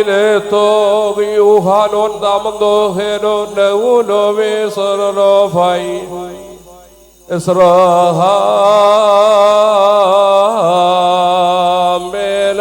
Leto Yuhanon Damando Hero Neuno Vesoro Fai Esraha Melai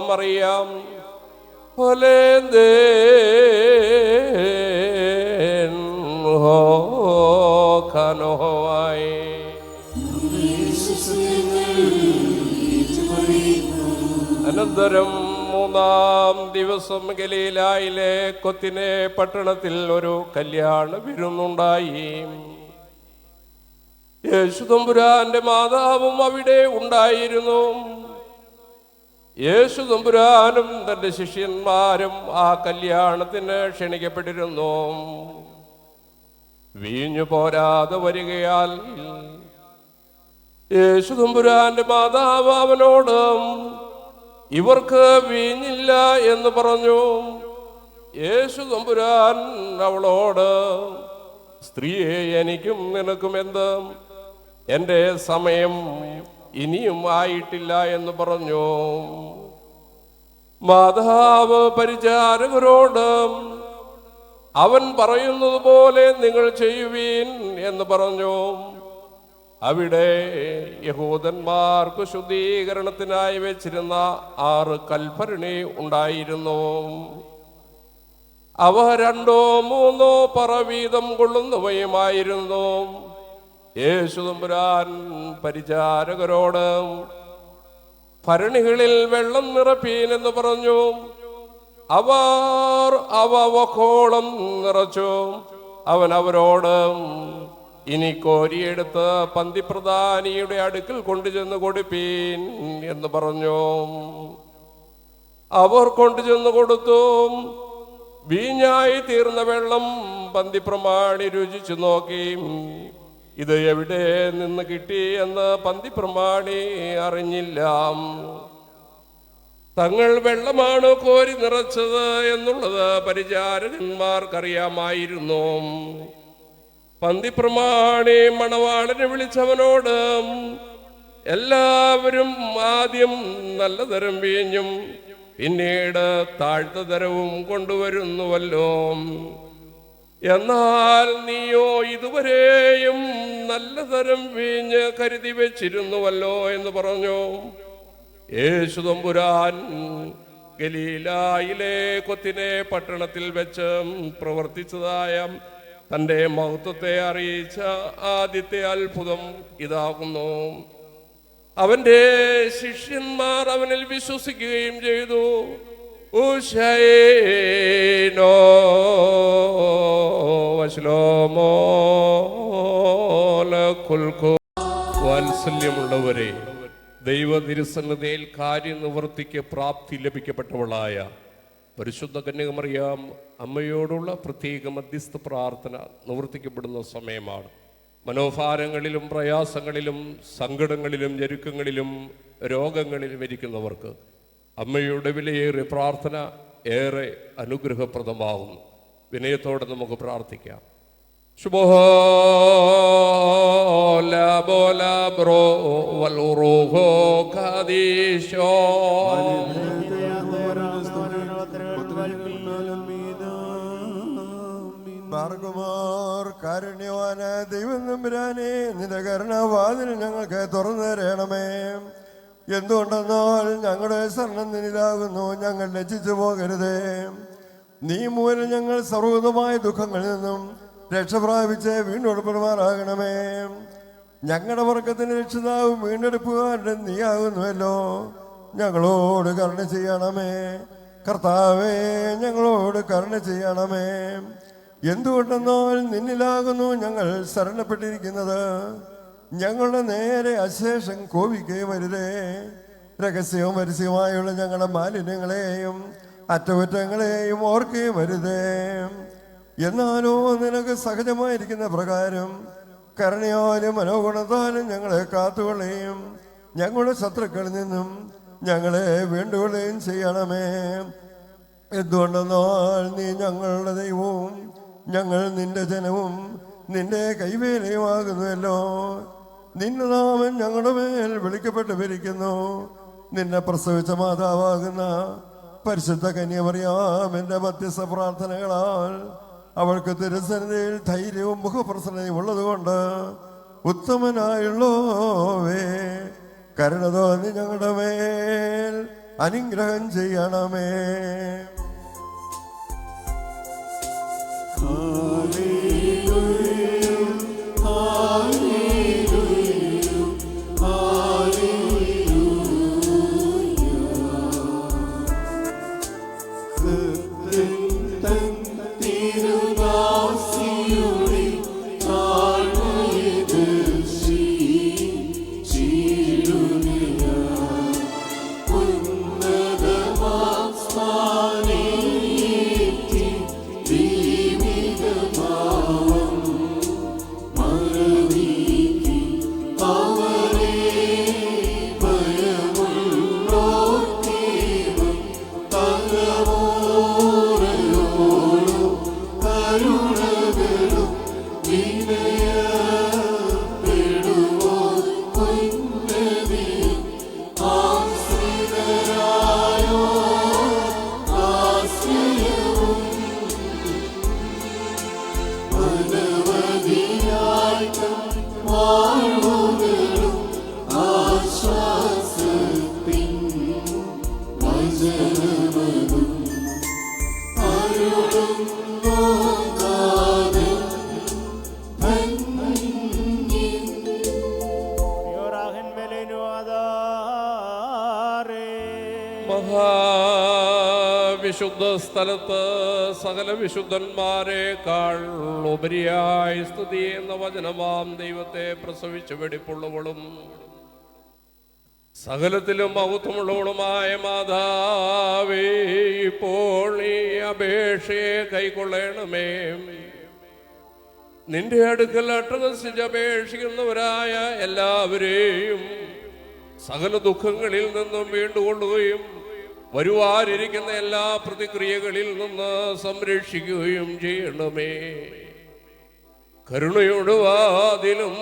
Mariam Holenden ho kanoai അനന്തരം മൂന്നാം ദിവസം ഗലീലായിലെ കൊത്തിനെ പട്ടണത്തിൽ ഒരു കല്യാണ വിരുന്നുണ്ടായി. യേശുതമ്പുരാന്റെ മാതാവും അവിടെ ഉണ്ടായിരുന്നു. യേശു തമ്പുരാനും തന്റെ ശിഷ്യന്മാരും ആ കല്യാണത്തിന് ക്ഷണിക്കപ്പെട്ടിരുന്നു. വീഞ്ഞു പോരാതെ വരികയാൽ യേശു തമ്പുരാന്റെ മാതാവ് അവനോട് ഇവർക്ക് വീഞ്ഞില്ല എന്ന് പറഞ്ഞു. യേശു തമ്പുരാൻ അവളോട്, സ്ത്രീയെ, എനിക്കും നിനക്കും എന്ത്? എൻ്റെ സമയം ഇനിയും ആയിട്ടില്ല എന്ന് പറഞ്ഞു. മാതാവ് പരിചാരകരോട്, അവൻ പറയുന്നത് പോലെ നിങ്ങൾ ചെയ്യുവീൻ എന്ന് പറഞ്ഞു. അവിടെ യഹൂദന്മാർക്ക് ശുദ്ധീകരണത്തിനായി വെച്ചിരുന്ന 6 കൽഭരണി ഉണ്ടായിരുന്നു. അവ 2-3 പറ വീതം കൊള്ളുന്നവയുമായിരുന്നു. യേശു തമ്പുരാൻ പരിചാരകരോട്, ഭരണികളിൽ വെള്ളം നിറപ്പീൻ എന്ന് പറഞ്ഞു. അവർ അവ വക്കോളം നിറച്ചു. അവൻ അവരോട്, ഇനി കോരിയെടുത്ത് പന്തിപ്രധാനിയുടെ അടുക്കൽ കൊണ്ടുചെന്ന് കൊടുപ്പീൻ എന്ന് പറഞ്ഞു. അവർ കൊണ്ടുചെന്ന് കൊടുത്തു. വീഞ്ഞായി തീർന്ന വെള്ളം പന്തിപ്രമാണി രുചിച്ചു നോക്കി. ഇത് എവിടെ നിന്ന് കിട്ടി എന്ന് പന്തിപ്രമാണി അറിഞ്ഞില്ല. തങ്ങൾ വെള്ളമാണ് കോരി നിറച്ചത് എന്നുള്ളത് പരിചാരകന്മാർക്കറിയാമായിരുന്നു. പന്തിപ്രമാണി മണവാളനെ വിളിച്ചവനോട്, എല്ലാവരും ആദ്യം നല്ല തരം വീഞ്ഞും പിന്നീട് താഴ്ത്ത തരവും കൊണ്ടുവരുന്നുവല്ലോ, എന്നാൽ നീയോ ഇതുവരെയും നല്ല തരം വീഞ്ഞ് കരുതി വെച്ചിരുന്നുവല്ലോ എന്ന് പറഞ്ഞു. യേശു തമ്പുരാൻ ഗലീലായിലെ കൊത്തിനെ പട്ടണത്തിൽ വെച്ച് പ്രവർത്തിച്ചതായ തൻ്റെ മഹത്വത്തെ അറിയിച്ച ആദ്യത്തെ അത്ഭുതം ഇതാകുന്നു. അവന്റെ ശിഷ്യന്മാർ അവനിൽ വിശ്വസിക്കുകയും ചെയ്തു. വാത്സല്യമുള്ളവരെ, ദൈവ തിരുസന്നിധിയിൽ കാര്യനിവൃത്തിക്ക് പ്രാപ്തി ലഭിക്കപ്പെട്ടവളായ പരിശുദ്ധ കന്യകമറിയാം അമ്മയോടുള്ള പ്രത്യേക മധ്യസ്ഥ പ്രാർത്ഥന നിവർത്തിക്കപ്പെടുന്ന സമയമാണ്. മനോഭാരങ്ങളിലും പ്രയാസങ്ങളിലും സങ്കടങ്ങളിലും ഞെരുക്കങ്ങളിലും രോഗങ്ങളിലും ഇരിക്കുന്നവർക്ക് അമ്മയുടെ വിലയേറിയ പ്രാർത്ഥന ഏറെ അനുഗ്രഹപ്രദമാകുന്നു. വിനയത്തോടെ നമുക്ക് പ്രാർത്ഥിക്കാം. മാർഗമാർ കാരുണ്യവാന് ദൈവം തമ്പുരാനെ, നിന്റെ കരുണാവാതിൽ ഞങ്ങൾക്ക് തുറന്നു തരണമേ. എന്തുകൊണ്ടെന്നാൽ ഞങ്ങളുടെ ശരണം നിന്നിലാകുന്നു. ഞങ്ങൾ ലജ്ജിച്ചു പോകരുതേ. നീ മൂലം ഞങ്ങൾ സർവ്വതമായ ദുഃഖങ്ങളിൽ നിന്നും രക്ഷ പ്രാപിച്ച് വീണ്ടെടുപ്പെടുമാറാകണമേ. ഞങ്ങളുടെ വർഗത്തിന് രക്ഷിതാവും വീണ്ടെടുപ്പുകാരുടെ നീയാകുന്നുവല്ലോ. ഞങ്ങളോട് കരുണ ചെയ്യണമേ കർത്താവേ, ഞങ്ങളോട് കരുണ ചെയ്യണമേ. എന്തുകൊണ്ടെന്നാൽ നിന്നിലാകുന്നു ഞങ്ങൾ ശരണപ്പെട്ടിരിക്കുന്നത്. ഞങ്ങളുടെ നേരെ അശേഷം കോപിക്കുകയും വരുതേ. രഹസ്യവും പരസ്യവുമായുള്ള ഞങ്ങളുടെ മാലിന്യങ്ങളെയും അറ്റകുറ്റങ്ങളെയും ഓർക്കുകയും വരുതേ. എന്നാലോ നിനക്ക് സഹജമായിരിക്കുന്ന പ്രകാരം കരുണയാലും മനോഗുണത്താലും ഞങ്ങളെ കാത്തുകൊള്ളുകയും ഞങ്ങളുടെ ശത്രുക്കളിൽ നിന്നും ഞങ്ങളെ വീണ്ടുകൊള്ളുകയും ചെയ്യണമേ. എന്തുകൊണ്ടെന്നാൽ നീ ഞങ്ങളുടെ ദൈവവും ഞങ്ങൾ നിന്റെ ജനവും നിന്റെ കൈവേലയുമാകുന്നുവല്ലോ. നിന്റെ നാമം ഞങ്ങളുടെ മേൽ വിളിക്കപ്പെട്ടു വരിക്കുന്നു. നിന്നെ പ്രസവിച്ച മാതാവാകുന്ന പരിശുദ്ധ കന്യമറിയാമെന്റെ മധ്യസ്ഥ പ്രാർത്ഥനകളാൽ അവൾക്ക് തിരുസന്നിധിയിൽ ധൈര്യവും മുഖപ്രസന്നതയും ഉള്ളതുകൊണ്ട് ഉത്തമനായുള്ളോവേ, കരുണ തോന്നി ഞങ്ങളുടെ മേൽ അനുഗ്രഹം ചെയ്യണമേ. വിശുദ്ധ സ്ഥലത്ത് സകല വിശുദ്ധന്മാരെക്കാൾ ഉപരിയായി സ്തുതി എന്ന വചനമാം ദൈവത്തെ പ്രസവിച്ചു വെടിപ്പുള്ളവളും സകലത്തിലും മഹത്വമുള്ളവളുമായ മാതാവേ, ഇപ്പോൾ ഈ അപേക്ഷയെ കൈക്കൊള്ളണമേ. നിന്റെ അടുക്കൽ അട്ടഹസിച്ചപേക്ഷിക്കുന്നവരായ എല്ലാവരെയും സകല ദുഃഖങ്ങളിൽ നിന്നും വീണ്ടുകൊള്ളുകയും വരുവാനിരിക്കുന്ന എല്ലാ പ്രതിക്രിയകളിൽ നിന്ന് സംരക്ഷിക്കുകയും ചെയ്യണമേ. കരുണയുടെ വാതിലും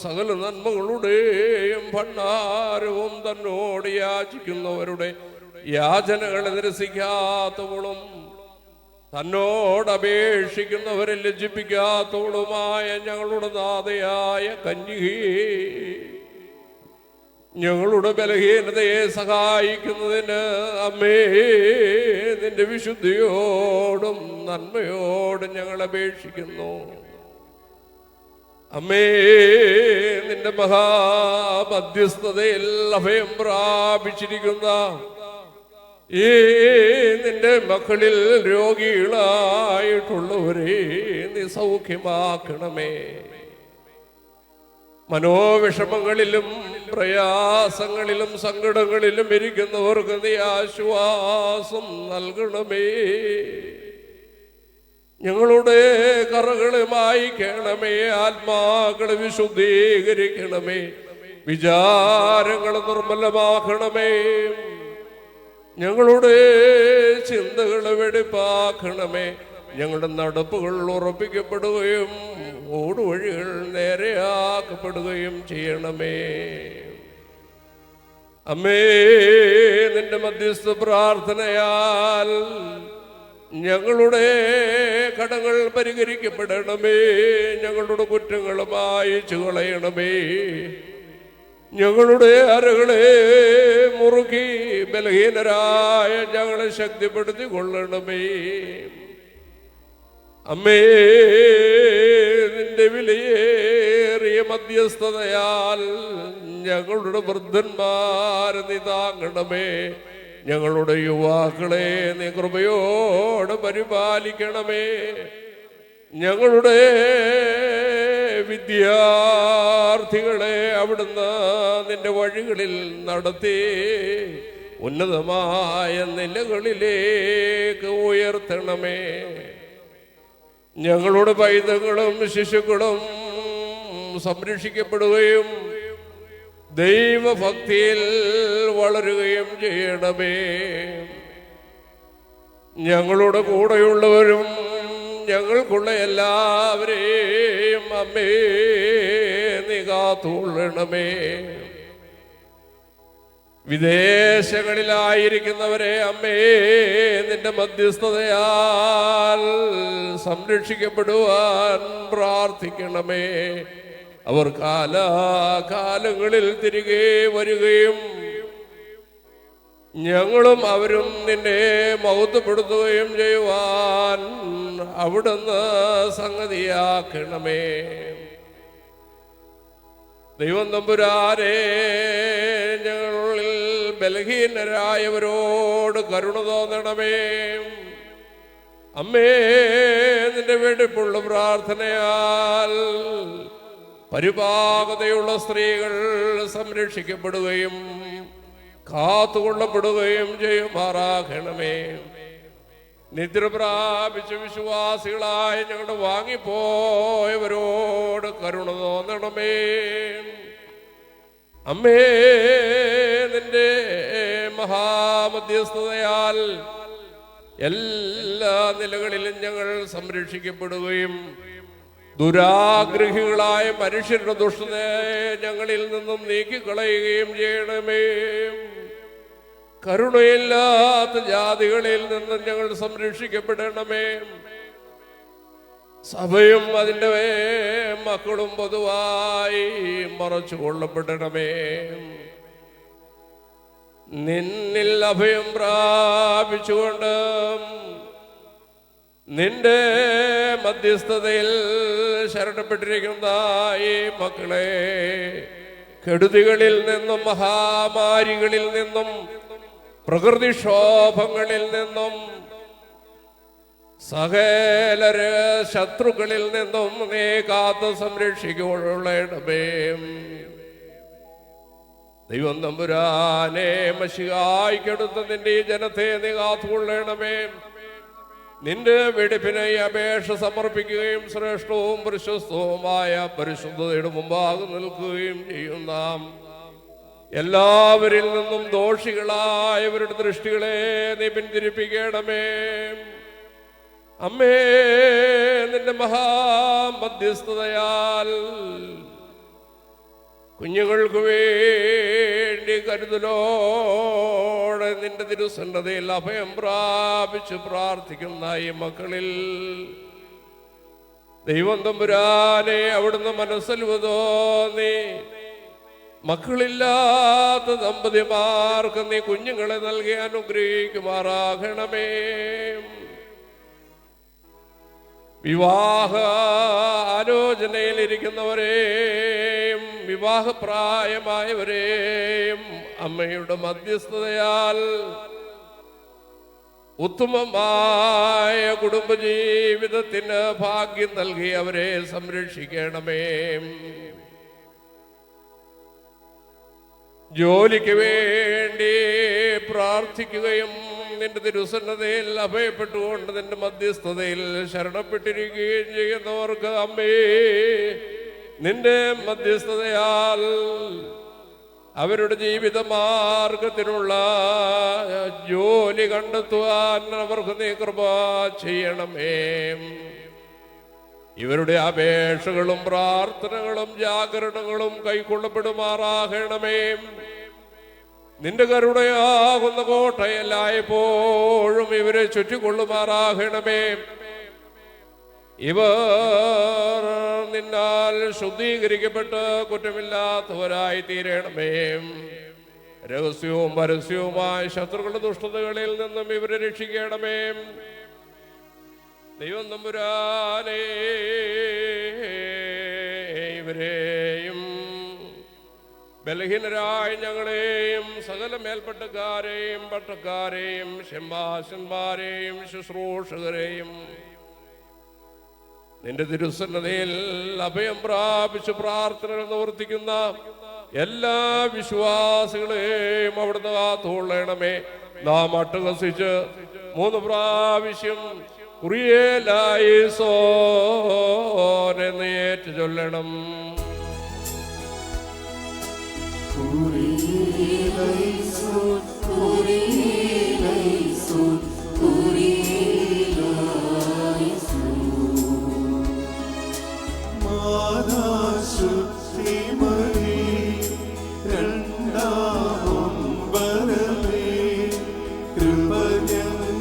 സകല നന്മകളുടെയും ഭണ്ഡാരവും തന്നോട് യാചിക്കുന്നവരുടെ യാചനകളെ നിരസിക്കാത്തവളും തന്നോട് അപേക്ഷിക്കുന്നവരെ ലജ്ജിപ്പിക്കാത്തവളുമായ ഞങ്ങളുടെ നാഥയായ കന്യകേ, ഞങ്ങളുടെ ബലഹീനതയെ സഹായിക്കുന്നതിന് അമ്മേ നിന്റെ വിശുദ്ധിയോടും നന്മയോടും ഞങ്ങൾ അപേക്ഷിക്കുന്നു. അമ്മേ നിന്റെ മഹാമധ്യസ്ഥതയിൽ അഭയം പ്രാപിച്ചിരിക്കുന്ന ഈ നിന്റെ മക്കളിൽ രോഗികളായിട്ടുള്ളവരെ നീ സൗഖ്യമാക്കണമേ. മനോവിഷമങ്ങളിലും പ്രയാസങ്ങളിലും സങ്കടങ്ങളിലും ഇരിക്കുന്നവർക്ക് നീ ആശ്വാസം നൽകണമേ. ഞങ്ങളുടെ കറകളെ മായ്ക്കണമേ, ആത്മാക്കളെ വിശുദ്ധീകരിക്കണമേ, വിചാരങ്ങളെ നിർമ്മലമാക്കണമേ, ഞങ്ങളുടെ ചിന്തകളെ വെടിപ്പാക്കണമേ. ഞങ്ങളുടെ നടപ്പുകൾ ഉറപ്പിക്കപ്പെടുകയും ഓടുവഴികൾ നേരെയാക്കപ്പെടുകയും ചെയ്യണമേ. അമ്മേ നിന്റെ മധ്യസ്ഥ പ്രാർത്ഥനയാൽ ഞങ്ങളുടെ കടങ്ങൾ പരിഹരിക്കപ്പെടണമേ. ഞങ്ങളുടെ കുറ്റങ്ങൾ മായിച്ചു കളയണമേ. ഞങ്ങളുടെ അരകളെ മുറുക്കി ബലഹീനരായ ഞങ്ങളെ ശക്തിപ്പെടുത്തി കൊള്ളണമേ. അമ്മേ നിന്റെ വിലയേറിയ മധ്യസ്ഥതയാൽ ഞങ്ങളുടെ വൃദ്ധന്മാരെ നീ താങ്ങണമേ. ഞങ്ങളുടെ യുവാക്കളെ നീ കൃപയോടെ പരിപാലിക്കണമേ. ഞങ്ങളുടെ വിദ്യാർത്ഥികളെ അവിടുന്ന് നിന്റെ വഴികളിൽ നടത്തി ഉന്നതമായ നിലകളിലേക്ക് ഉയർത്തണമേ. ഞങ്ങളുടെ പൈതങ്ങളും ശിശുക്കളും സംരക്ഷിക്കപ്പെടുകയും ദൈവഭക്തിയിൽ വളരുകയും ചെയ്യണമേ. ഞങ്ങളുടെ കൂടെയുള്ളവരും ഞങ്ങൾക്കുള്ള എല്ലാവരെയും അമ്മേ നീ കാത്തുകൊള്ളണമേ. വിദേശങ്ങളിലായിരിക്കുന്നവരെ അമ്മേ നിന്റെ മധ്യസ്ഥതയാൽ സംരക്ഷിക്കപ്പെടുവാൻ പ്രാർത്ഥിക്കണമേ. അവർ കാലാകാലങ്ങളിൽ തിരികെ വരികയും ഞങ്ങളും അവരും നിന്നെ മഹത്വപ്പെടുത്തുകയും ചെയ്യുവാൻ അവിടുന്ന് സംഗതിയാക്കണമേ. ദൈവം തമ്പുരാനെ, ഞങ്ങളിൽ ബലഹീനരായവരോട് കരുണ തോന്നണമേ. അമ്മേ നിന്റെ വെടിപ്പുള്ള പ്രാർത്ഥനയാൽ പരിപാകതയുള്ള സ്ത്രീകൾ സംരക്ഷിക്കപ്പെടുകയും കാത്തുകൊള്ളപ്പെടുകയും ചെയ്യുമാറാകണമേ. നിദ്ര പ്രാപിച്ച വിശ്വാസികളായ ഞങ്ങളുടെ വാങ്ങിപ്പോയവരോട് കരുണ തോന്നണമേ. അമ്മേ നിന്റെ മഹാമധ്യസ്ഥതയാൽ എല്ലാ നിലകളിലും ഞങ്ങൾ സംരക്ഷിക്കപ്പെടുകയും ദുരാഗ്രഹികളായ മനുഷ്യരുടെ ദുഷ്ടതയെ ഞങ്ങളിൽ നിന്നും നീക്കിക്കളയുകയും ചെയ്യണമേ. കരുണയില്ലാത്ത ജാതികളിൽ നിന്നും ഞങ്ങൾ സംരക്ഷിക്കപ്പെടണമേ. സഭയും അതിൻ്റെ മക്കളും പൊതുവായി മറച്ചു കൊള്ളപ്പെടണമേ. നിന്നിൽ അഭയം പ്രാപിച്ചുകൊണ്ട് നിന്റെ മധ്യസ്ഥതയിൽ ശരണപ്പെട്ടിരിക്കുന്ന ഈ മക്കളെ കെടുതികളിൽ നിന്നും മഹാമാരികളിൽ നിന്നും പ്രകൃതിക്ഷോഭങ്ങളിൽ നിന്നും സകല ശത്രുക്കളിൽ നിന്നും നീ കാത്തു സംരക്ഷിക്കൊള്ളണമേ. ദൈവം തമ്പുരാനെ, മശിഹായ്ക്കടുത്ത് നിന്റെ ഈ ജനത്തെ നീ കാത്തുകൊള്ളണമേ. നിന്റെ വെടിപ്പിനായി അപേക്ഷ സമർപ്പിക്കുകയും ശ്രേഷ്ഠവും പ്രശസ്തവുമായ പരിശുദ്ധതയുടെ മുമ്പാകെ നിൽക്കുകയും ചെയ്യുന്ന എല്ലാവരിൽ നിന്നും ദോഷികളായവരുടെ ദൃഷ്ടികളെ നീ പിന്തിരിപ്പിക്കണമേ. അമ്മേ, നിന്റെ മഹാമധ്യസ്ഥതയാൽ കുഞ്ഞുങ്ങൾക്ക് വേണ്ടി കരുതലോടെ നിന്റെ തിരുസന്നതയിൽ അഭയം പ്രാപിച്ച് പ്രാർത്ഥിക്കുന്ന ഈ മക്കളിൽ ദൈവം തമ്പുരാനെ അവിടുന്ന് മനസ്സൽവതോ നീ മക്കളില്ലാത്ത ദമ്പതിമാർക്ക് നീ കുഞ്ഞുങ്ങളെ നൽകി അനുഗ്രഹിക്കുമാറാകണമേ. വിവാഹ ആലോചനയിലിരിക്കുന്നവരെയും വിവാഹപ്രായമായവരെയും അമ്മയുടെ മധ്യസ്ഥതയാൽ ഉത്തമമായ കുടുംബജീവിതത്തിന് ഭാഗ്യം നൽകി അവരെ സംരക്ഷിക്കണമേ. ജോലിക്ക് വേണ്ടി പ്രാർത്ഥിക്കുകയും നിന്റെ തിരുസന്നതയിൽ അഭയപ്പെട്ടുകൊണ്ട് നിന്റെ മധ്യസ്ഥതയിൽ ശരണപ്പെട്ടിരിക്കുകയും ചെയ്യുന്നവർക്ക് അമ്മേ, നിന്റെ മധ്യസ്ഥതയാൽ അവരുടെ ജീവിത മാർഗത്തിനുള്ള ജോലി കണ്ടെത്തുവാൻ അവർക്ക് നീ കൃപ ചെയ്യണമേ. ഇവരുടെ അപേക്ഷകളും പ്രാർത്ഥനകളും ജാഗരണങ്ങളും കൈക്കൊള്ളപ്പെടുമാറാകണമേ. നിന്റെ കരുണയാകുന്ന കോട്ടയെല്ലായ്പ്പോഴും ഇവരെ ചുറ്റിക്കൊള്ളുമാറാകണമേ. ഇവർ നിന്നാൽ ശുദ്ധീകരിക്കപ്പെട്ട് കുറ്റമില്ലാത്തവരായി തീരണമേ. രഹസ്യവും പരസ്യവുമായ ശത്രുക്കളുടെ ദുഷ്ടതകളിൽ നിന്നും ഇവരെ രക്ഷിക്കണമേ. ദൈവം തമ്പുരാനേ, ഇവരെയും ബലഹീനരായ ഞങ്ങളെയും സകല മേൽപ്പട്ടക്കാരെയും പട്ടക്കാരെയും ശമ്പാശന്മാരെയും ശുശ്രൂഷകരെയും നിന്റെ തിരുസന്നതയിൽ അഭയം പ്രാപിച്ച് പ്രാർത്ഥനകൾ നിവർത്തിക്കുന്ന എല്ലാ വിശ്വാസികളെയും അവിടുന്ന് കാത്തുകൊള്ളണമേ. നാം അട്ടഹസിച്ച് 3 പ്രാവശ്യം കുറിയേലായിസോൻ എന്ന് ഏറ്റു ചൊല്ലണം. കുറിയേലായിസോൻ, കുറിയേലായിസോൻ, കുറിയേലായിസോൻ. മാതാശുദ്ധിമതി രണ്ടാം വരമേ, കൃപ ഞങ്ങൾക്ക്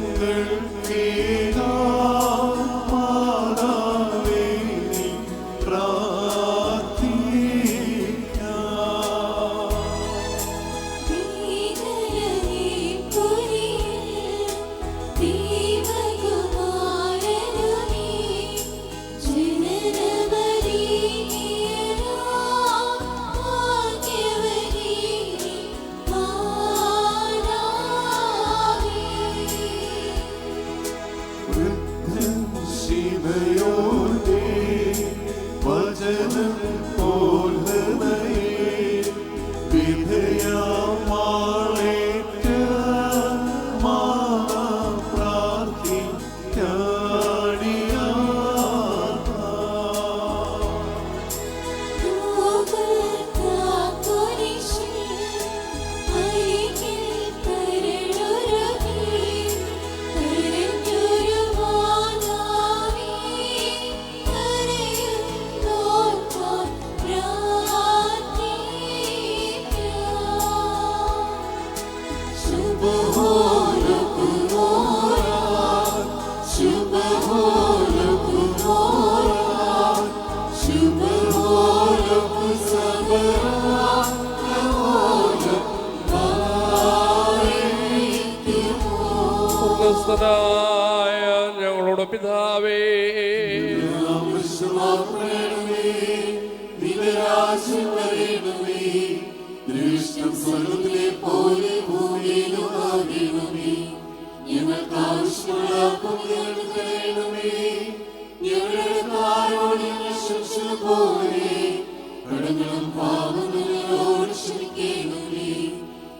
ഞങ്ങളുടെ പിതാവേ,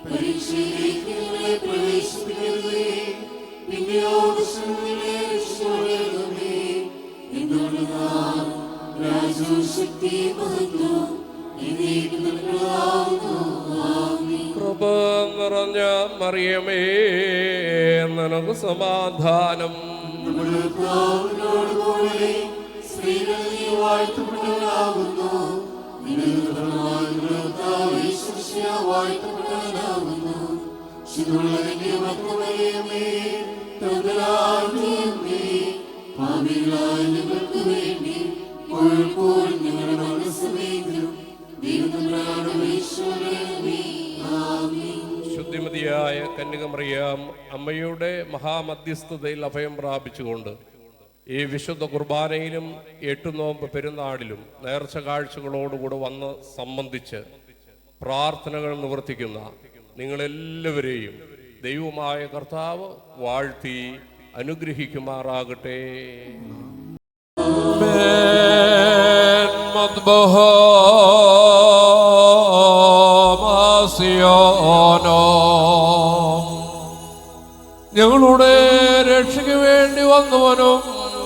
പരീക്ഷയിലേക്ക് പ്രവേശിപ്പിക്കരുതേ, നിന്റെ ആവശ്യം മറിയമേ, നിനക്ക് സമാധാനം. ശുദ്ധിമതിയായ കന്യകമറിയാം അമ്മയുടെ മഹാമധ്യസ്ഥതയിൽ അഭയം പ്രാപിച്ചുകൊണ്ട് ഈ വിശുദ്ധ കുർബാനയിലും എട്ടുനോമ്പ് പെരുന്നാളിലും നേർച്ച കാഴ്ചകളോടുകൂടെ വന്ന് സംബന്ധിച്ച് പ്രാർത്ഥനകൾ നിവർത്തിക്കുന്ന നിങ്ങളെല്ലാവരെയും ദൈവമായ കർത്താവ് വാഴ്ത്തി അനുഗ്രഹിക്കുമാറാകട്ടെ. ഞങ്ങളുടെ രക്ഷയ്ക്ക് വേണ്ടി വന്നവനും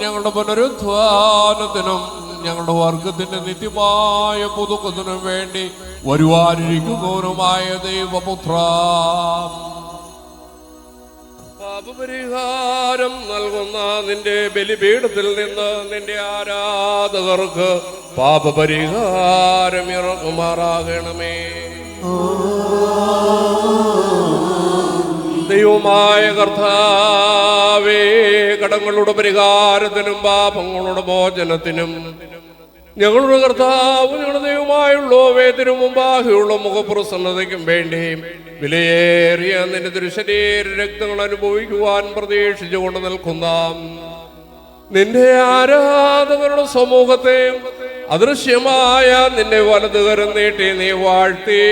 ഞങ്ങളുടെ പുനരുദ്ധാനത്തിനും ഞങ്ങളുടെ വർഗത്തിന്റെ നിത്യമായ പുതുക്കത്തിനും വേണ്ടി വരുവാനിരിക്കുന്നവനുമായ ദൈവപുത്ര, പാപപരിഹാരം നൽകുന്ന നിന്റെ ബലിപീഠത്തിൽ നിന്ന് നിന്റെ ആരാധകർക്ക് പാപപരിഹാരം ഇറങ്ങുമാറാകണമേ. ദൈവമായ കർത്താവേ, കടങ്ങളുടെ പരിഹാരത്തിനും പാപങ്ങളുടെ മോചനത്തിനും ഞങ്ങളുടെ കർത്താവ് ഞങ്ങളുടെ ദൈവമായുള്ളവേ തിരുമുമ്പാകെയുള്ള മുഖപ്രസന്നതയ്ക്കും വേണ്ടി വിലയേറിയ നിന്റെ തിരുശരീര രക്തങ്ങൾ അനുഭവിക്കുവാൻ പ്രതീക്ഷിച്ചുകൊണ്ട് നിൽക്കുന്ന നിന്റെ ആരാധകരുടെ സമൂഹത്തെ അദൃശ്യമായ നിന്റെ വലതുകരം നീട്ടി നീ വാഴ്ത്തി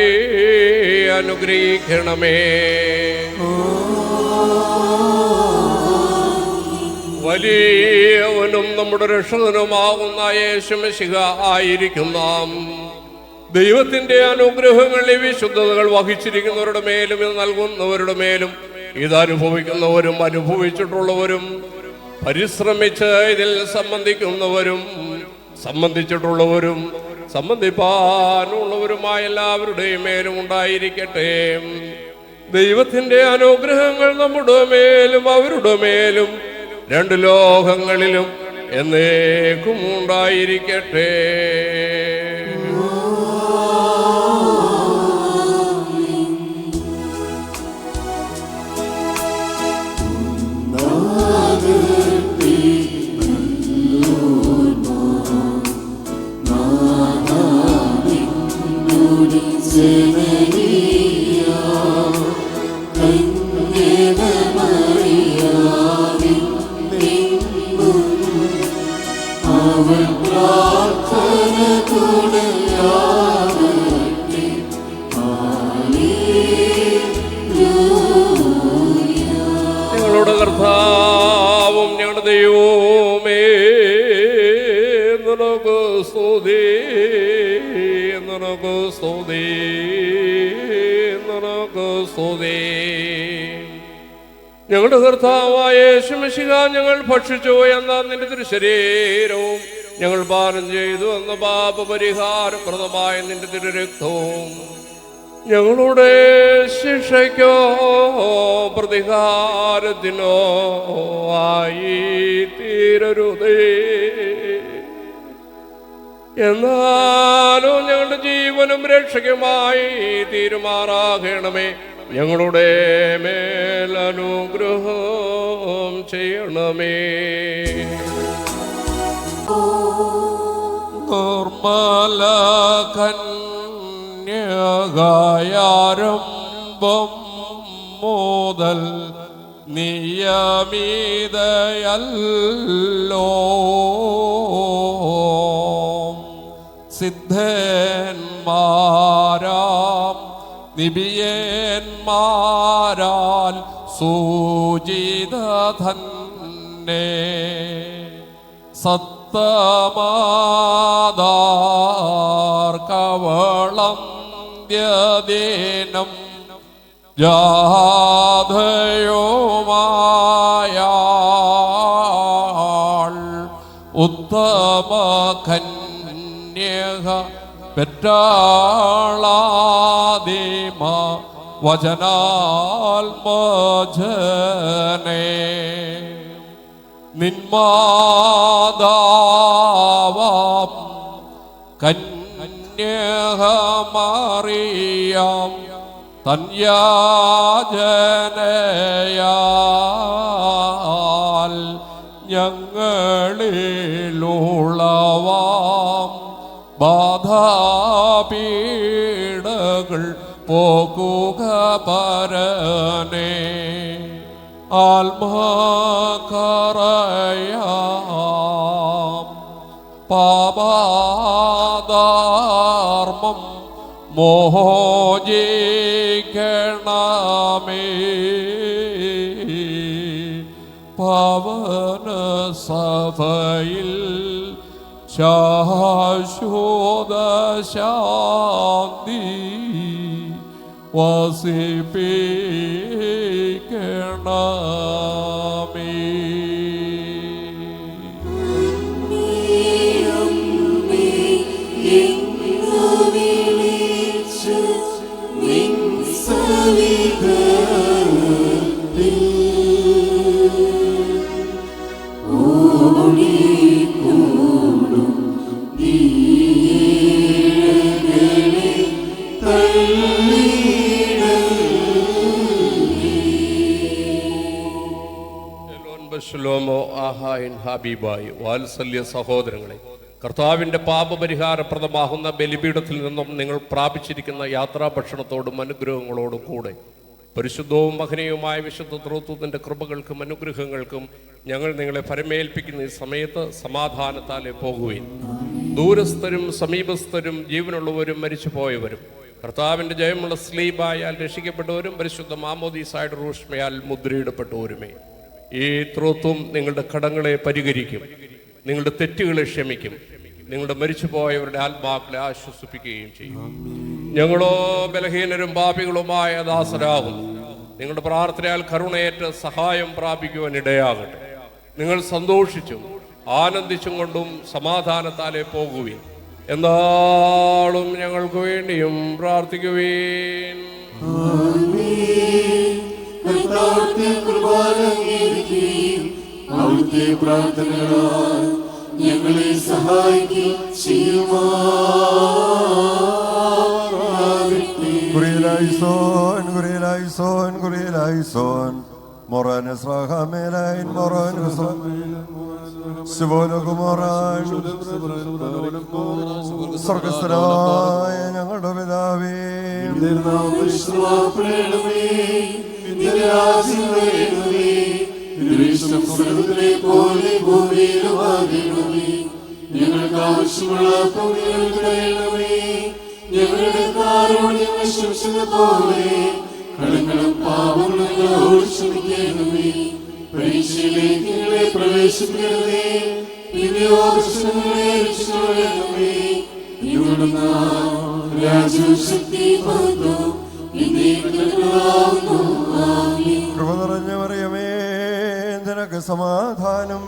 അനുഗ്രഹിക്കണമേ. വലിയവനും നമ്മുടെ രക്ഷകനുമാകുന്ന യേശുമിശിഹ ആയിരിക്കുന്ന ദൈവത്തിന്റെ അനുഗ്രഹങ്ങൾ ഈ വിശുദ്ധതകൾ വഹിച്ചിരിക്കുന്നവരുടെ മേലും ഇത് നൽകുന്നവരുടെ മേലും ഇത് അനുഭവിക്കുന്നവരും അനുഭവിച്ചിട്ടുള്ളവരും പരിശ്രമിച്ച് ഇതിൽ സംബന്ധിക്കുന്നവരും സംബന്ധിച്ചിട്ടുള്ളവരും സംബന്ധിപ്പാനുള്ളവരുമായ എല്ലാവരുടെയും മേലും ഉണ്ടായിരിക്കട്ടെ. ദൈവത്തിന്റെ അനുഗ്രഹങ്ങൾ നമ്മുടെ മേലും അവരുടെ മേലും രണ്ട് ലോകങ്ങളിലും എന്നേക്കും ഉണ്ടായിരിക്കട്ടെ. ഞങ്ങളുടെ കർത്താവും ഞങ്ങളുടെ ദൈവവുമേ, നിനക്ക് സ്തുതി, നിനക്ക് സ്തുതി, നിനക്ക് സ്തുതി. ഞങ്ങളുടെ കർത്താവായ യേശുമിശിഹ, ഞങ്ങൾ ഭക്ഷിച്ചു എന്ന നിന്റെ തിരുശരീരവും ഞങ്ങൾ പാനം ചെയ്തു എന്ന പാപപരിഹാരപ്രദമായ നിന്റെ തിരുരക്തവും ഞങ്ങളുടെ ശിക്ഷയ്ക്കോ പ്രതികാരത്തിനോ ആയി തീരരുതേ. എന്നാലും ഞങ്ങളുടെ ജീവനും രക്ഷകമായി തീരുമാറാകണമേ. ഞങ്ങളുടെ മേലനുഗ്രഹം ചെയ്യണമേ. നിർമ്മല കന്യകായാരംഭം മുതൽ നിയമിതയല്ലോ സിദ്ധന്മാരാം നിബിയന്മാരാൽ സൂചിത തന്നെ സത്തമാതാർക്കവളം ദ്യദിനം ജാധയോമായാൾ ഉത്തമ കന്യക പെറ്റാളാദിമ വചനാത്മജനേ നിന്മാതാവാം കന്യകമറിയാം തന്യാജനയാൽ ഞങ്ങളിലുളവാം ബാധാപീഡകൾ പോകുക പരനേ ആത്മാകറയാം പാപാദാർമ്മം മോചിക്കണമേ പവന സഭയിൽ ശാശ്വത ശാന്തി വസിപ്പിക്കണമേ. ശലോമോ ആഹായിൻ ഹാബീബായി വാത്സല്യ സഹോദരങ്ങളെ, കർത്താവിൻ്റെ പാപപരിഹാരപ്രദമാകുന്ന ബലിപീഠത്തിൽ നിന്നും നിങ്ങൾ പ്രാപിച്ചിരിക്കുന്ന യാത്രാ ഭക്ഷണത്തോടും അനുഗ്രഹങ്ങളോടും കൂടെ പരിശുദ്ധവും മഹനീയവുമായ വിശുദ്ധ ത്രിത്വത്തിൻ്റെ കൃപകൾക്കും അനുഗ്രഹങ്ങൾക്കും ഞങ്ങൾ നിങ്ങളെ ഫരമേൽപ്പിക്കുന്ന ഈ സമയത്ത് സമാധാനത്താലെ പോകുകയും ദൂരസ്ഥരും സമീപസ്ഥരും ജീവനുള്ളവരും മരിച്ചുപോയവരും കർത്താവിൻ്റെ ജയമുള്ള സ്ലീബായാൽ രക്ഷിക്കപ്പെട്ടവരും പരിശുദ്ധ മാമോദീസായുടെ റൂഷ്മയാൽ മുദ്രയിടപ്പെട്ടവരുമേ ഈ ത്രിത്വം നിങ്ങളുടെ കടങ്ങളെ പരിഹരിക്കും, നിങ്ങളുടെ തെറ്റുകളെ ക്ഷമിക്കും, നിങ്ങളുടെ മരിച്ചുപോയവരുടെ ആത്മാക്കളെ ആശ്വസിപ്പിക്കുകയും ചെയ്യും. ഞങ്ങളോ ബലഹീനരും പാപികളുമായ ദാസരാകുന്നു. നിങ്ങളുടെ പ്രാർത്ഥനയാൽ കരുണയേറ്റ് സഹായം പ്രാപിക്കുവാൻ ഇടയാകട്ടെ. നിങ്ങൾ സന്തോഷിച്ചും ആനന്ദിച്ചും കൊണ്ടും സമാധാനത്താലെ പോകുകയും എന്നാളും ഞങ്ങൾക്ക് വേണ്ടിയും പ്രാർത്ഥിക്കുവേൻ. അവിടുത്തെ പ്രാർത്ഥനകളാൽ ഞങ്ങളെ സഹായിക്കുകയും ചെയ്യുമാറാകട്ടെ. കുറിയലായിസോൻ കുറിയലായിസോൻ കുറിയലായിസോൻ മൊറാനസ് റാഹാമേലായിൻ മൊറാനസ് ശുഭോലകുമോറാൻ സ്വർഗസ്ഥനായ ഞങ്ങളുടെ പിതാവേ, ഞങ്ങൾക്ക് ആവശ്യമുള്ള ഞങ്ങളുടെ കാരുണ്യം പോലെ കടങ്ങളും പാപങ്ങളും ക്ഷമിക്കണമേ. പരീക്ഷയിലേക്ക് ഞങ്ങളെ പ്രവേശിപ്പിക്കരുതേ, പിന്നെയോ ദുഷ്ടങ്ങളെ രക്ഷിക്കണമേ. രാജ്യവും ശക്തി കൃപ നിറഞ്ഞ മറിയമേ, നിനക്ക് സമാധാനം.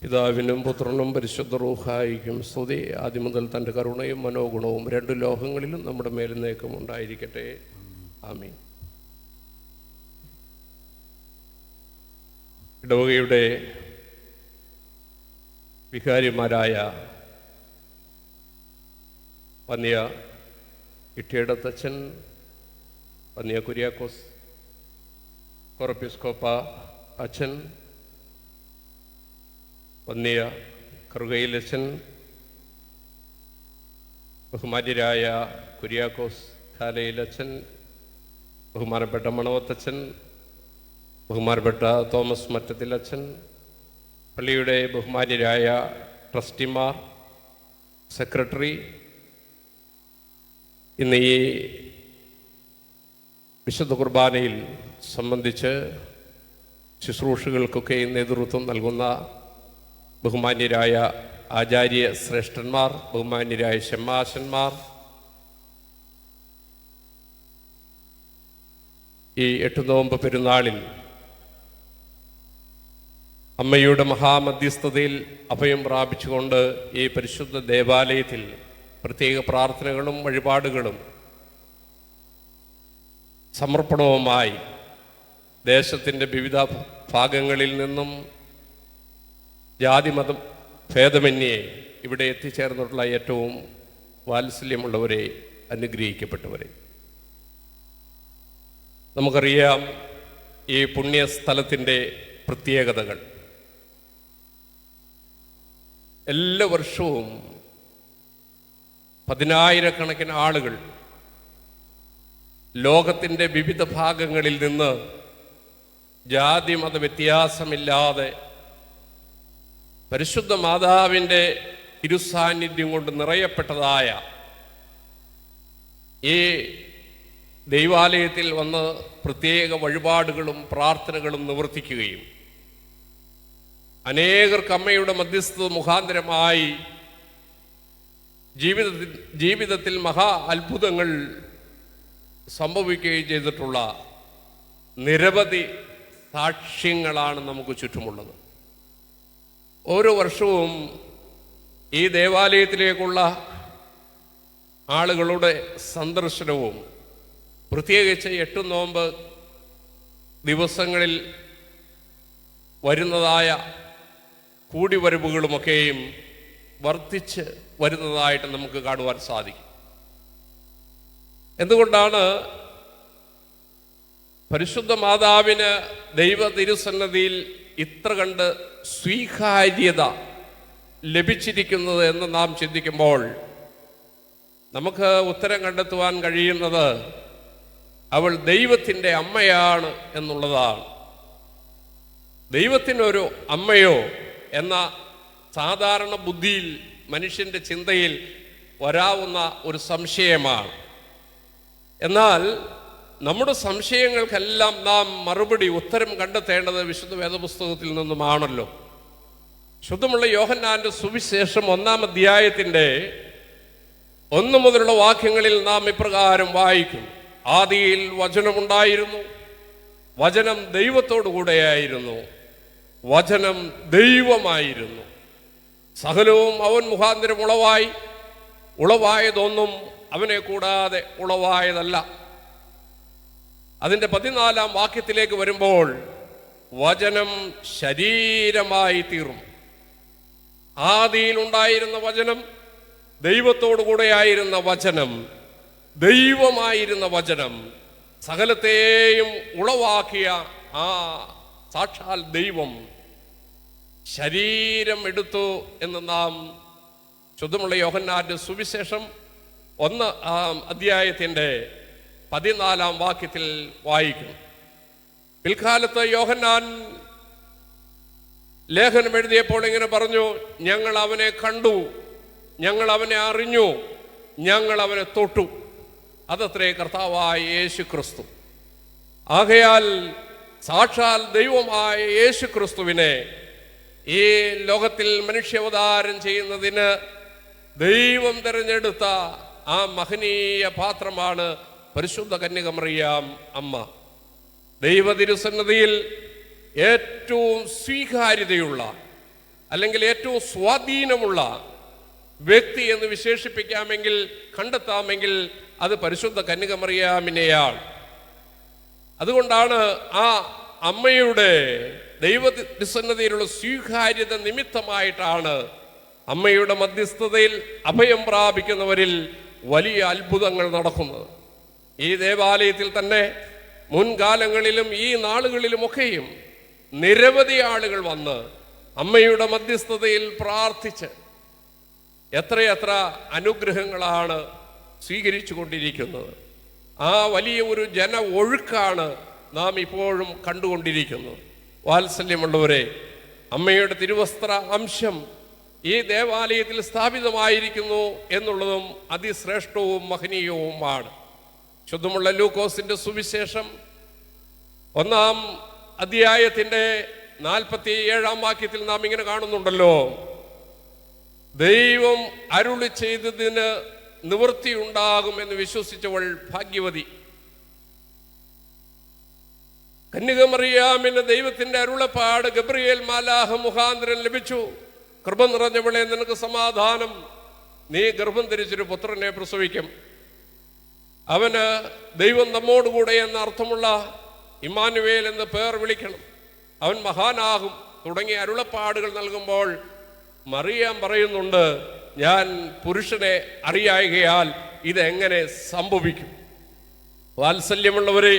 പിതാവിനും പുത്രനും പരിശുദ്ധ റൂഹായിക്കും സ്തുതി. ആദ്യം മുതൽ തൻ്റെ കരുണയും മനോഗുണവും രണ്ട് ലോകങ്ങളിലും നമ്മുടെ മേൽനേക്കും ഉണ്ടായിരിക്കട്ടെ. ആമീൻ. ഇടവകയുടെ വികാരിമാരായ വന്യ ഇട്ടിയടത്തച്ഛൻ, വന്യ കുര്യാക്കോസ് കൊറപ്പിസ്കോപ്പ അച്ഛൻ, വന്യ കറുകയിലച്ഛൻ, ബഹുമാന്യരായ കുര്യാക്കോസ് കാലയിലച്ഛൻ, ബഹുമാനപ്പെട്ട മണവത്തച്ഛൻ, ബഹുമാനപ്പെട്ട തോമസ് മറ്റത്തിലച്ഛൻ, പള്ളിയുടെ ബഹുമാന്യരായ ട്രസ്റ്റിമാർ, സെക്രട്ടറി, ഇന്ന് ഈ വിശുദ്ധ കുർബാനയിൽ സംബന്ധിച്ച് ശുശ്രൂഷകൾക്കൊക്കെ നേതൃത്വം നൽകുന്ന ബഹുമാന്യരായ ആചാര്യ ശ്രേഷ്ഠന്മാർ, ബഹുമാന്യരായ ശമ്മാശന്മാർ, ഈ 8 നോമ്പ് പെരുന്നാളിൽ അമ്മയുടെ മഹാമധ്യസ്ഥതയിൽ അഭയം പ്രാപിച്ചുകൊണ്ട് ഈ പരിശുദ്ധ ദേവാലയത്തിൽ പ്രത്യേക പ്രാർത്ഥനകളും വഴിപാടുകളും സമർപ്പണവുമായി ദേശത്തിൻ്റെ വിവിധ ഭാഗങ്ങളിൽ നിന്നും ജാതിമതം ഭേദമന്യേ ഇവിടെ എത്തിച്ചേർന്നിട്ടുള്ള ഏറ്റവും വാത്സല്യമുള്ളവരെ, അനുഗ്രഹിക്കപ്പെട്ടവരെ, നമുക്കറിയാം ഈ പുണ്യസ്ഥലത്തിൻ്റെ പ്രത്യേകതകൾ. എല്ലാ വർഷവും പതിനായിരക്കണക്കിന് ആളുകൾ ലോകത്തിൻ്റെ വിവിധ ഭാഗങ്ങളിൽ നിന്ന് ജാതി മത വ്യത്യാസമില്ലാതെ പരിശുദ്ധ മാതാവിൻ്റെ തിരുസാന്നിധ്യം കൊണ്ട് നിറയപ്പെട്ടതായ ഈ ദൈവാലയത്തിൽ വന്ന് പ്രത്യേക വഴിപാടുകളും പ്രാർത്ഥനകളും നിവർത്തിക്കുകയും അനേകർക്ക് അമ്മയുടെ മധ്യസ്ഥത മുഖാന്തരമായി ജീവിതത്തിൽ മഹാ അത്ഭുതങ്ങൾ സംഭവിക്കുകയും ചെയ്തിട്ടുള്ള നിരവധി സാക്ഷ്യങ്ങളാണ് നമുക്ക് ചുറ്റുമുള്ളത്. ഓരോ വർഷവും ഈ ദേവാലയത്തിലേക്കുള്ള ആളുകളുടെ സന്ദർശനവും പ്രത്യേകിച്ച് 8 നോമ്പ് ദിവസങ്ങളിൽ വരുന്നതായ കൂടിവരവുകളുമൊക്കെയും വർദ്ധിച്ച് വരുന്നതായിട്ട് നമുക്ക് കാണുവാൻ സാധിക്കും. എന്തുകൊണ്ടാണ് പരിശുദ്ധ മാതാവിന് ദൈവ തിരുസന്നിധിയിൽ ഇത്ര കണ്ട് സ്വീകാര്യത ലഭിച്ചിരിക്കുന്നത് എന്ന് നാം ചിന്തിക്കുമ്പോൾ നമുക്ക് ഉത്തരം കണ്ടെത്തുവാൻ കഴിയുന്നത് അവൾ ദൈവത്തിൻ്റെ അമ്മയാണ് എന്നുള്ളതാണ്. ദൈവത്തിനൊരു അമ്മയോ എന്ന സാധാരണ ബുദ്ധിയിൽ, മനുഷ്യൻ്റെ ചിന്തയിൽ വരാവുന്ന ഒരു സംശയമാണ്. എന്നാൽ നമ്മുടെ സംശയങ്ങൾക്കെല്ലാം നാം മറുപടി, ഉത്തരം കണ്ടെത്തേണ്ടത് വിശുദ്ധ വേദപുസ്തകത്തിൽ നിന്നുമാണല്ലോ. ശുദ്ധമുള്ള യോഹന്നാന്റെ സുവിശേഷം 1-ാം അധ്യായത്തിൻ്റെ 1 മുതലുള്ള വാക്യങ്ങളിൽ നാം ഇപ്രകാരം വായിക്കും: ആദിയിൽ വചനമുണ്ടായിരുന്നു, വചനം ദൈവത്തോടു കൂടെയായിരുന്നു, വചനം ദൈവമായിരുന്നു, സകലവും അവൻ മുഖാന്തരം ഉളവായി, ഉളവായതൊന്നും അവനെ കൂടാതെ ഉളവായതല്ല. അതിൻ്റെ 14-ാം വാക്യത്തിലേക്ക് വരുമ്പോൾ വചനം ശരീരമായി തീർന്നു. ആദിയിൽ ഉണ്ടായിരുന്ന വചനം, ദൈവത്തോടു കൂടെയായിരുന്ന വചനം, ദൈവമായിരുന്ന വചനം, സകലത്തെയും ഉളവാക്കിയ ആ സാക്ഷാൽ ദൈവം ശരീരം എടുത്തു എന്ന് നാം ശുദ്ധമുള്ള യോഹന്നാന്റെ സുവിശേഷം 1-ാം അധ്യായത്തിൻ്റെ 14-ാം വാക്യത്തിൽ വായിക്കുന്നു. പിൽക്കാലത്ത് യോഹന്നാൻ ലേഖനം എഴുതിയപ്പോൾ ഇങ്ങനെ പറഞ്ഞു: ഞങ്ങൾ അവനെ കണ്ടു, ഞങ്ങൾ അവനെ അറിഞ്ഞു, ഞങ്ങൾ അവനെ തൊട്ടു. അതത്രേ കർത്താവായ യേശു ക്രിസ്തു. ആകയാൽ സാക്ഷാൽ ദൈവമായ യേശു ക്രിസ്തുവിനെ ഈ ലോകത്തിൽ മനുഷ്യാവതാരം ചെയ്യുന്നതിന് ദൈവം തിരഞ്ഞെടുത്ത ആ മഹനീയ പാത്രമാണ് പരിശുദ്ധ കന്യകമറിയാം അമ്മ. ദൈവ തിരുസന്നിധിയിൽ ഏറ്റവും സ്വീകാര്യതയുള്ള, അല്ലെങ്കിൽ ഏറ്റവും സ്വാധീനമുള്ള വ്യക്തി എന്ന് വിശേഷിപ്പിക്കാമെങ്കിൽ, കണ്ടെത്താമെങ്കിൽ അത് പരിശുദ്ധ കന്യകമറിയാമിനെയാണ്. അതുകൊണ്ടാണ് ആ അമ്മയുടെ ദൈവ തിരുസന്നിധിയിലുള്ള സ്വീകാര്യത നിമിത്തമായിട്ടാണ് അമ്മയുടെ മധ്യസ്ഥതയിൽ അഭയം പ്രാപിക്കുന്നവരിൽ വലിയ അത്ഭുതങ്ങൾ നടക്കുന്നത്. ഈ ദേവാലയത്തിൽ തന്നെ മുൻകാലങ്ങളിലും ഈ നാളുകളിലുമൊക്കെയും നിരവധി ആളുകൾ വന്ന് അമ്മയുടെ മധ്യസ്ഥതയിൽ പ്രാർത്ഥിച്ച് എത്രയെത്ര അനുഗ്രഹങ്ങളാണ് സ്വീകരിച്ചു കൊണ്ടിരിക്കുന്നത്. ആ വലിയ ഒരു ജന ഒഴുക്കാണ് നാം ഇപ്പോഴും കണ്ടുകൊണ്ടിരിക്കുന്നത്. വാത്സല്യമുള്ളവരെ, അമ്മയുടെ തിരുവസ്ത്ര അംശം ഈ ദേവാലയത്തിൽ സ്ഥാപിതമായിരിക്കുന്നു എന്നുള്ളതും അതിശ്രേഷ്ഠവും മഹനീയവുമാണ്. ശുദ്ധമുള്ള ലൂക്കോസിന്റെ സുവിശേഷം 1-ാം അധ്യായത്തിന്റെ 47-ാം വാക്യത്തിൽ നാം ഇങ്ങനെ കാണുന്നുണ്ടല്ലോ, ദൈവം അരുളി ചെയ്തതിന് നിവൃത്തിയുണ്ടാകുമെന്ന് വിശ്വസിച്ചവൾ ഭാഗ്യവതി. കന്യകമറിയാമിന് ദൈവത്തിന്റെ അരുളപ്പാട് ഗബ്രിയേൽ മാലാഹ മുഖാന്തരം ലഭിച്ചു. കൃപ നിറഞ്ഞവളെ, നിനക്ക് സമാധാനം, നീ ഗർഭം ധരിച്ചൊരു പുത്രനെ പ്രസവിക്കും, അവന് ദൈവം നമ്മോടുകൂടെ എന്ന അർത്ഥമുള്ള ഇമ്മാനുവേൽ എന്ന് പേർ വിളിക്കണം, അവൻ മഹാനാകും തുടങ്ങിയ അരുളപ്പാടുകൾ നൽകുമ്പോൾ മറിയാം പറയുന്നുണ്ട്, ഞാൻ പുരുഷനെ അറിയായകയാൽ ഇതെങ്ങനെ സംഭവിക്കും? വാത്സല്യമുള്ളവരെ,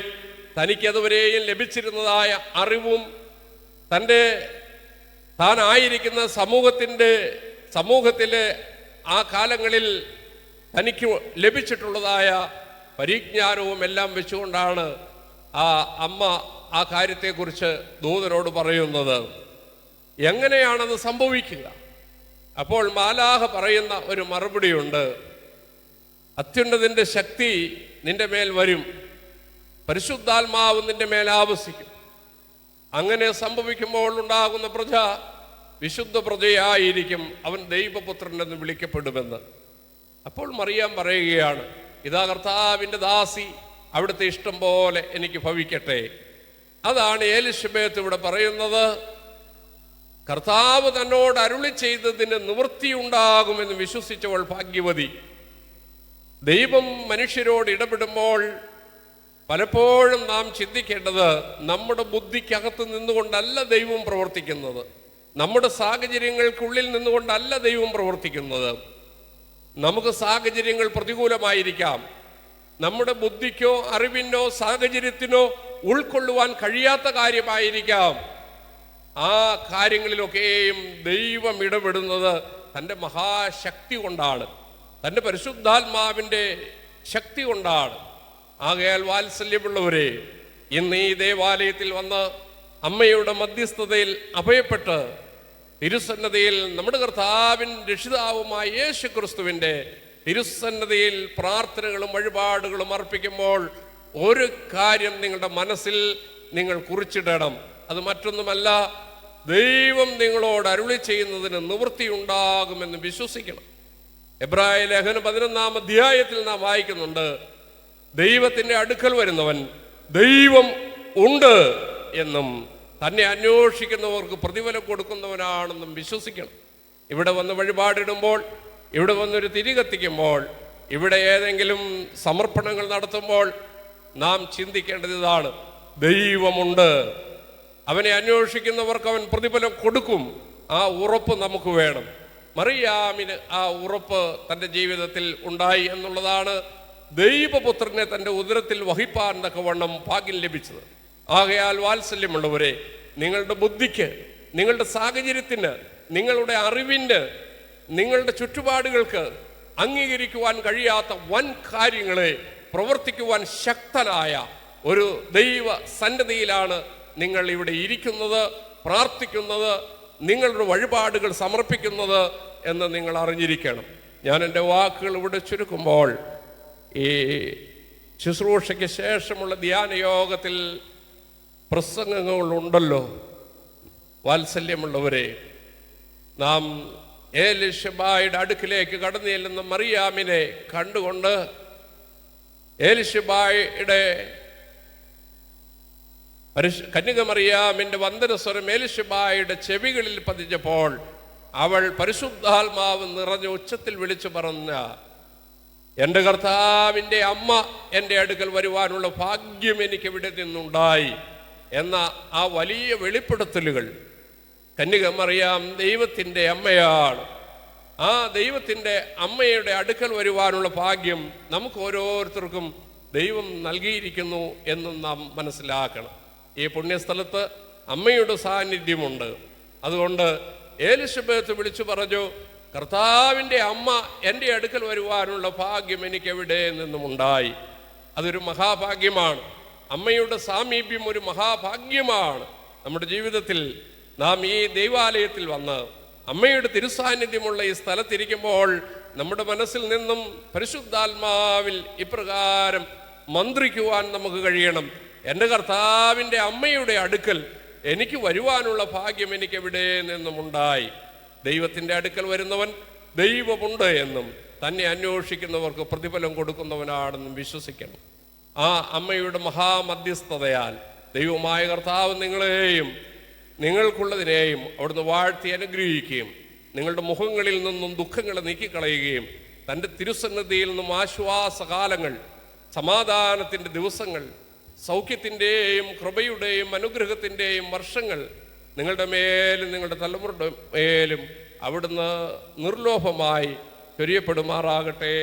തനിക്കതുവരെയും ലഭിച്ചിരുന്നതായ അറിവും താനായിരിക്കുന്ന സമൂഹത്തിലെ ആ കാലങ്ങളിൽ തനിക്ക് ലഭിച്ചിട്ടുള്ളതായ പരിജ്ഞാനവും എല്ലാം വെച്ചുകൊണ്ടാണ് ആ അമ്മ ആ കാര്യത്തെക്കുറിച്ച് ദൂതനോട് പറയുന്നത്. എങ്ങനെയാണത് സംഭവിക്കുക? അപ്പോൾ മാലാഹ പറയുന്ന ഒരു മറുപടിയുണ്ട്, അത്യുന്നതിൻ്റെ ശക്തി നിന്റെ മേൽ വരും, പരിശുദ്ധാത്മാവ് നിന്റെ മേൽ ആവസിക്കും. അങ്ങനെ സംഭവിക്കുമ്പോൾ ഉണ്ടാകുന്ന പ്രജ വിശുദ്ധ പ്രജയായിരിക്കും, അവൻ ദൈവപുത്രൻ എന്ന് വിളിക്കപ്പെടുമെന്ന്. അപ്പോൾ മറിയാം പറയുകയാണ്, ഇതാ കർത്താവിൻ്റെ ദാസി, അവിടുത്തെ ഇഷ്ടം പോലെ എനിക്ക് ഭവിക്കട്ടെ. അതാണ് എലിശബേത്ത് ഇവിടെ പറയുന്നത്, കർത്താവ് തന്നോട് അരുളി ചെയ്തതിന് നിവൃത്തിയുണ്ടാകുമെന്ന് വിശ്വസിച്ചവൾ ഭാഗ്യവതി. ദൈവം മനുഷ്യരോട് ഇടപെടുമ്പോൾ പലപ്പോഴും നാം ചിന്തിക്കേണ്ടത്, നമ്മുടെ ബുദ്ധിക്കകത്ത് നിന്നുകൊണ്ടല്ല ദൈവം പ്രവർത്തിക്കുന്നത്, നമ്മുടെ സാഹചര്യങ്ങൾക്കുള്ളിൽ നിന്നുകൊണ്ടല്ല ദൈവം പ്രവർത്തിക്കുന്നത്. നമുക്ക് സാഹചര്യങ്ങൾ പ്രതികൂലമായിരിക്കാം, നമ്മുടെ ബുദ്ധിക്കോ അറിവിനോ സാഹചര്യത്തിനോ ഉൾക്കൊള്ളുവാൻ കഴിയാത്ത കാര്യമായിരിക്കാം. ആ കാര്യങ്ങളിലൊക്കെയും ദൈവം ഇടപെടുന്നത് തൻ്റെ മഹാശക്തി കൊണ്ടാണ്, തൻ്റെ പരിശുദ്ധാത്മാവിൻ്റെ ശക്തി കൊണ്ടാണ്. ആകയാൽ വാത്സല്യമുള്ളവരെ, ഇന്ന് ഈ ദേവാലയത്തിൽ വന്ന് അമ്മയുടെ മധ്യസ്ഥതയിൽ അഭയപ്പെട്ട് തിരുസന്നതിയിൽ നമ്മുടെ കർത്താവിൻ രക്ഷിതാവുമായ യേശു ക്രിസ്തുവിൻ്റെ തിരുസന്നതിയിൽ പ്രാർത്ഥനകളും വഴിപാടുകളും അർപ്പിക്കുമ്പോൾ ഒരു കാര്യം നിങ്ങളുടെ മനസ്സിൽ നിങ്ങൾ കുറിച്ചിടണം. അത് മറ്റൊന്നുമല്ല, ദൈവം നിങ്ങളോട് അരുളി ചെയ്യുന്നതിന് നിവൃത്തിയുണ്ടാകുമെന്ന് വിശ്വസിക്കണം. എബ്രായ ലേഖനം 11-ാം അധ്യായത്തിൽ നാം വായിക്കുന്നുണ്ട്, ദൈവത്തിൻ്റെ അടുക്കൽ വരുന്നവൻ ദൈവം ഉണ്ട് എന്നും തന്നെ അന്വേഷിക്കുന്നവർക്ക് പ്രതിഫലം കൊടുക്കുന്നവനാണെന്നും വിശ്വസിക്കണം. ഇവിടെ വന്ന് വഴിപാടിടുമ്പോൾ, ഇവിടെ വന്നൊരു തിരി കത്തിക്കുമ്പോൾ, ഇവിടെ ഏതെങ്കിലും സമർപ്പണങ്ങൾ നടത്തുമ്പോൾ നാം ചിന്തിക്കേണ്ടത് ഇതാണ്, ദൈവമുണ്ട്, അവനെ അന്വേഷിക്കുന്നവർക്ക് അവൻ പ്രതിഫലം കൊടുക്കും. ആ ഉറപ്പ് നമുക്ക് വേണം. മറിയാമിന് ആ ഉറപ്പ് തൻ്റെ ജീവിതത്തിൽ ഉണ്ടായി എന്നുള്ളതാണ് ദൈവപുത്രനെ തൻ്റെ ഉദരത്തിൽ വഹിപ്പാൻ തക്കവണ്ണം ഭാഗ്യം ലഭിച്ചത്. ആകയാൽ വാത്സല്യമുള്ളവരെ, നിങ്ങളുടെ ബുദ്ധിക്ക്, നിങ്ങളുടെ സാഹചര്യത്തിന്, നിങ്ങളുടെ അറിവിന്, നിങ്ങളുടെ ചുറ്റുപാടുകൾക്ക് അംഗീകരിക്കുവാൻ കഴിയാത്ത വൻ കാര്യങ്ങളെ പ്രവർത്തിക്കുവാൻ ശക്തനായ ഒരു ദൈവ സന്നിധിയിലാണ് നിങ്ങൾ ഇവിടെ ഇരിക്കുന്നത്, പ്രാർത്ഥിക്കുന്നത്, നിങ്ങളുടെ വഴിപാടുകൾ സമർപ്പിക്കുന്നത് എന്ന് നിങ്ങൾ അറിഞ്ഞിരിക്കണം. ഞാൻ എൻ്റെ വാക്കുകൾ ഇവിടെ ചുരുക്കുമ്പോൾ, ഈ ശുശ്രൂഷയ്ക്ക് ശേഷമുള്ള ധ്യാനയോഗത്തിൽ പ്രസംഗങ്ങളുണ്ടല്ലോ. വാത്സല്യമുള്ളവരെ, നാം ഏലിശബായുടെ അടുക്കിലേക്ക് കടന്നു ചെല്ലുന്ന മറിയാമിനെ കണ്ടുകൊണ്ട് ഏലിശബായുടെ കന്യകമറിയാമിൻ്റെ വന്ദനസ്വരം ഏലിശബായുടെ ചെവികളിൽ പതിഞ്ഞപ്പോൾ അവൾ പരിശുദ്ധാത്മാവ് നിറഞ്ഞ ഉച്ചത്തിൽ വിളിച്ചു പറഞ്ഞ, എൻ്റെ കർത്താവിൻ്റെ അമ്മ എൻ്റെ അടുക്കൽ വരുവാനുള്ള ഭാഗ്യം എനിക്ക് ഇവിടെ നിന്നുണ്ടായി എന്ന ആ വലിയ വെളിപ്പെടുത്തലുകൾ. കന്യകമറിയാം ദൈവത്തിൻ്റെ അമ്മയാണ്. ആ ദൈവത്തിൻ്റെ അമ്മയുടെ അടുക്കൽ വരുവാനുള്ള ഭാഗ്യം നമുക്ക് ഓരോരുത്തർക്കും ദൈവം നൽകിയിരിക്കുന്നു എന്നും നാം മനസ്സിലാക്കണം. ഈ പുണ്യസ്ഥലത്ത് അമ്മയുടെ സാന്നിധ്യമുണ്ട്. അതുകൊണ്ട് എലിസബത്ത് വിളിച്ചു പറഞ്ഞു, കർത്താവിൻ്റെ അമ്മ എൻ്റെ അടുക്കൽ വരുവാനുള്ള ഭാഗ്യം എനിക്ക് എവിടെ നിന്നുമുണ്ടായി. അതൊരു മഹാഭാഗ്യമാണ്. അമ്മയുടെ സാമീപ്യം ഒരു മഹാഭാഗ്യമാണ്. നമ്മുടെ ജീവിതത്തിൽ നാം ഈ ദൈവാലയത്തിൽ വന്ന് അമ്മയുടെ തിരുസാന്നിധ്യമുള്ള ഈ സ്ഥലത്തിരിക്കുമ്പോൾ നമ്മുടെ മനസ്സിൽ നിന്നും പരിശുദ്ധാത്മാവിൽ ഇപ്രകാരം മന്ത്രിക്കുവാൻ നമുക്ക് കഴിയണം. എൻ്റെ കർത്താവിൻ്റെ അമ്മയുടെ അടുക്കൽ എനിക്ക് വരുവാനുള്ള ഭാഗ്യം എനിക്ക് എവിടെ നിന്നുമുണ്ടായി. ദൈവത്തിൻ്റെ അടുക്കൽ വരുന്നവൻ ദൈവമുണ്ട് എന്നും തന്നെ അന്വേഷിക്കുന്നവർക്ക് പ്രതിഫലം കൊടുക്കുന്നവനാണെന്നും വിശ്വസിക്കണം. ആ അമ്മയുടെ മഹാമധ്യസ്ഥതയാൽ ദൈവമായ കർത്താവ് നിങ്ങളെയും നിങ്ങൾക്കുള്ളതിനെയും അവിടുന്ന് വാഴ്ത്തി അനുഗ്രഹിക്കുകയും നിങ്ങളുടെ മുഖങ്ങളിൽ നിന്നും ദുഃഖങ്ങളെ നീക്കിക്കളയുകയും തൻ്റെ തിരുസന്നിധിയിൽ നിന്നും ആശ്വാസകാലങ്ങൾ, സമാധാനത്തിൻ്റെ ദിവസങ്ങൾ, സൗഖ്യത്തിൻ്റെയും കൃപയുടെയും അനുഗ്രഹത്തിൻ്റെയും വർഷങ്ങൾ നിങ്ങളുടെ മേലും നിങ്ങളുടെ തലമുറയുടെ മേലും അവിടുന്ന് നിർലോഭമായി ചൊരിയപ്പെടുമാറാകട്ടെ.